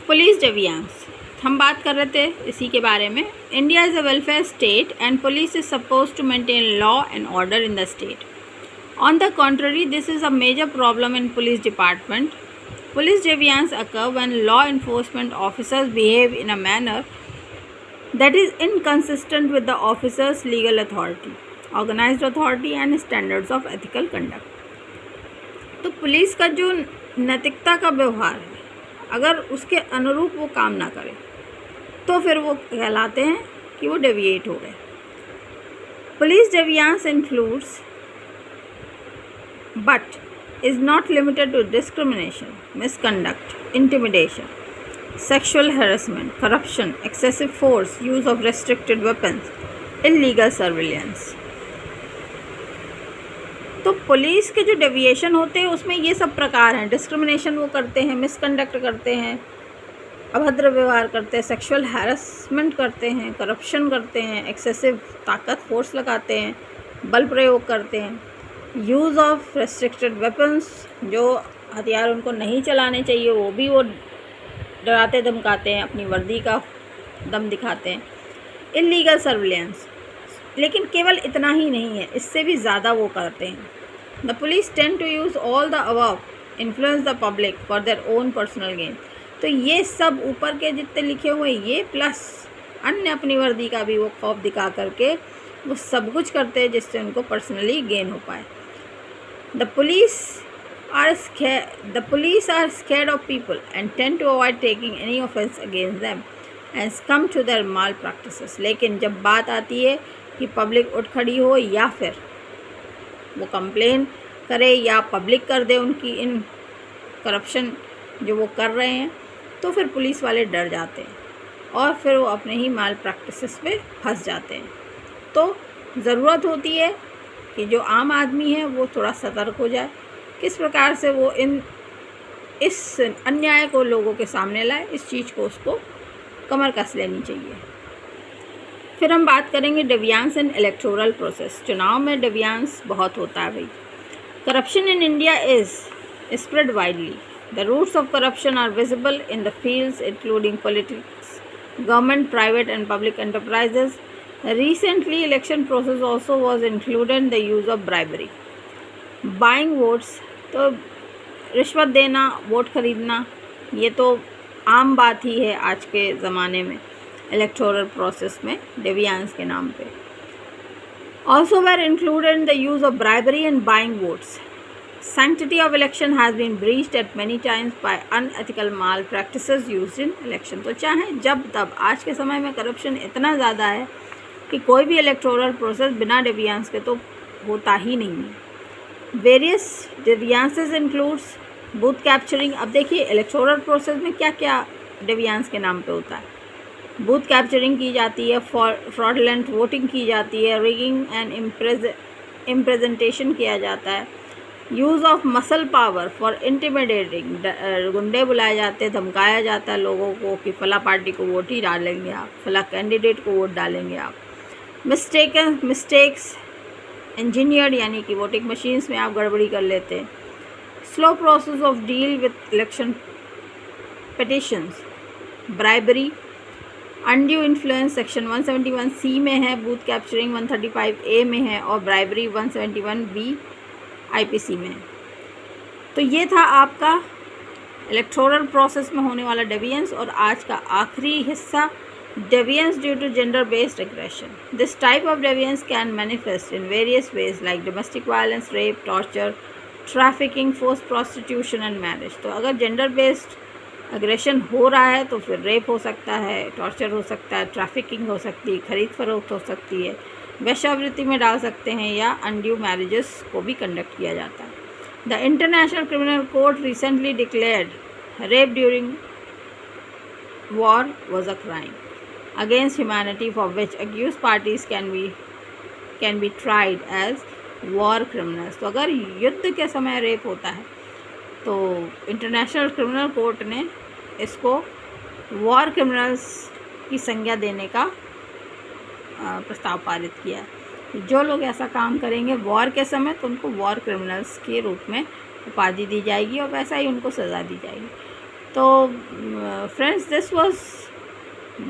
Police डेविएंस हम बात कर रहे थे इसी के बारे में। India is a welfare state and police is suppose to maintain law and order in the state. On the contrary, this is a major problem in police department. Police deviance occur when law enforcement officers behave in a manner that is inconsistent with the officer's legal authority, organized authority and standards of ethical conduct. तो police का जो नैतिकता का व्यवहार है, अगर उसके अनुरूप वो काम ना करे तो फिर वो कहलाते हैं कि वो डेविएट हो गए। Police deviance includes but is not limited to discrimination, misconduct, intimidation, sexual harassment, corruption, excessive force, use of restricted weapons, illegal surveillance. तो पुलिस के जो डेविएशन होते हैं उसमें ये सब प्रकार हैं। डिस्क्रिमिनेशन वो करते हैं, मिसकंडक्ट करते हैं, अभद्र व्यवहार करते हैं, सेक्सुअल हैरेसमेंट करते हैं, करप्शन करते हैं, एक्सेसिव ताकत फोर्स लगाते हैं, बल प्रयोग करते हैं, यूज़ ऑफ रेस्ट्रिक्टेड वेपन्स, जो हथियार उनको नहीं चलाने चाहिए वो भी वो डराते धमकाते हैं, अपनी वर्दी का दम दिखाते हैं, इलीगल सर्विलेंस। लेकिन केवल इतना ही नहीं है, इससे भी ज़्यादा वो करते हैं। The police tend to use all the above, influence the public for their own personal gain. तो ये सब ऊपर के जितने लिखे हुए ये प्लस अन्य अपनी वर्दी का भी वो खौफ दिखा करके वो सब कुछ करते हैं जिससे उनको पर्सनली गेन हो पाए। The police are scared of people and tend to avoid taking any offense against them and succumb to their malpractices. लेकिन जब बात आती है कि पब्लिक उठ खड़ी हो या फिर वो कंप्लेन करे या पब्लिक कर दे उनकी इन करप्शन जो वो कर रहे हैं, तो फिर पुलिस वाले डर जाते हैं और फिर वो अपने ही माल प्रैक्टिसेस पे फंस जाते हैं। तो ज़रूरत होती है कि जो आम आदमी है वो थोड़ा सतर्क हो जाए, किस प्रकार से वो इस अन्याय को लोगों के सामने लाए, इस चीज़ को उसको कमर कस लेनी चाहिए। फिर हम बात करेंगे डेविएंस इन इलेक्टोरल प्रोसेस। चुनाव में डेविएंस बहुत होता है भाई। Corruption in India is spread widely. The roots of corruption are visible in the fields including politics, government, private and public enterprises. Recently, election process also was included the use of bribery. Buying votes, तो रिश्वत देना, vote खरीदना, ये तो आम बात ही है आज के ज़माने में इलेक्टोरल प्रोसेस में डेविएंस के नाम पे। Also were included the use of bribery and buying votes. Sanctity of election has been breached at many times by unethical malpractices used in election. तो चाहे जब तब आज के समय में करप्शन इतना ज़्यादा है कि कोई भी इलेक्टोरल प्रोसेस बिना डेविएंस के तो होता ही नहीं है। Various deviances includes booth capturing. अब देखिए इलेक्टोरल प्रोसेस में क्या क्या डेविएंस के नाम पे होता है। बूथ कैप्चरिंग की जाती है, फ्रॉडलेंट वोटिंग की जाती है, रिगिंग एंड इम्प्रेजेंटेशन किया जाता है, use of muscle power for intimidating, गुंडे बुलाए जाते हैं, धमकाया जाता है लोगों को कि फला पार्टी को वोट ही डालेंगे आप, फला कैंडिडेट को वोट डालेंगे आप। मिस्टेक्स इंजीनियर्ड, यानी कि वोटिंग मशीन्स में आप गड़बड़ी कर लेते हैं। Slow process of deal with election petitions, bribery, undue influence section 171C में है, बूथ कैप्चरिंग 135A में है और ब्राइबरी 171B IPC में है। तो ये था आपका इलेक्टोरल प्रोसेस में होने वाला डेविएंस। और आज का आखिरी हिस्सा, deviance due to gender-based aggression. This type of deviance can manifest in various ways like domestic violence, rape, torture, trafficking, forced prostitution and marriage. तो अगर gender-based aggression हो रहा है तो फिर रेप हो सकता है, टॉर्चर हो सकता है, ट्रैफिकिंग हो सकती है, खरीद फरोख्त हो सकती है, वेश्यावृत्ति में डाल सकते हैं या अनड्यू मैरिजेस को भी कंडक्ट किया जाता है। The international criminal court recently declared rape during war was a crime against humanity for which accused parties can be tried as war criminals. तो अगर युद्ध के समय रेप होता है तो इंटरनेशनल क्रिमिनल कोर्ट ने इसको वॉर क्रिमिनल्स की संज्ञा देने का प्रस्ताव पारित किया है। जो लोग ऐसा काम करेंगे वॉर के समय तो उनको वॉर क्रिमिनल्स के रूप में उपाधि दी जाएगी और वैसा ही उनको सज़ा दी जाएगी। तो friends, this was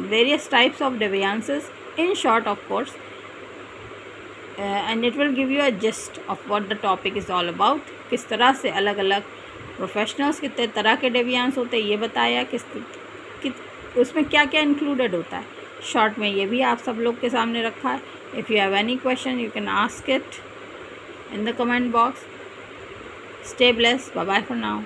various types of deviances in short of course, and it will give you a gist of what the topic is all about. किस तरह से अलग अलग प्रोफेशनल्स कितने तरह के डेविएंस होते हैं ये बताया, उसमें क्या क्या इंक्लूडेड होता है। शॉर्ट में ये भी आप सब लोग के सामने रखा है। If you have any question you can ask it in the comment box. Stay blessed. Bye bye for now.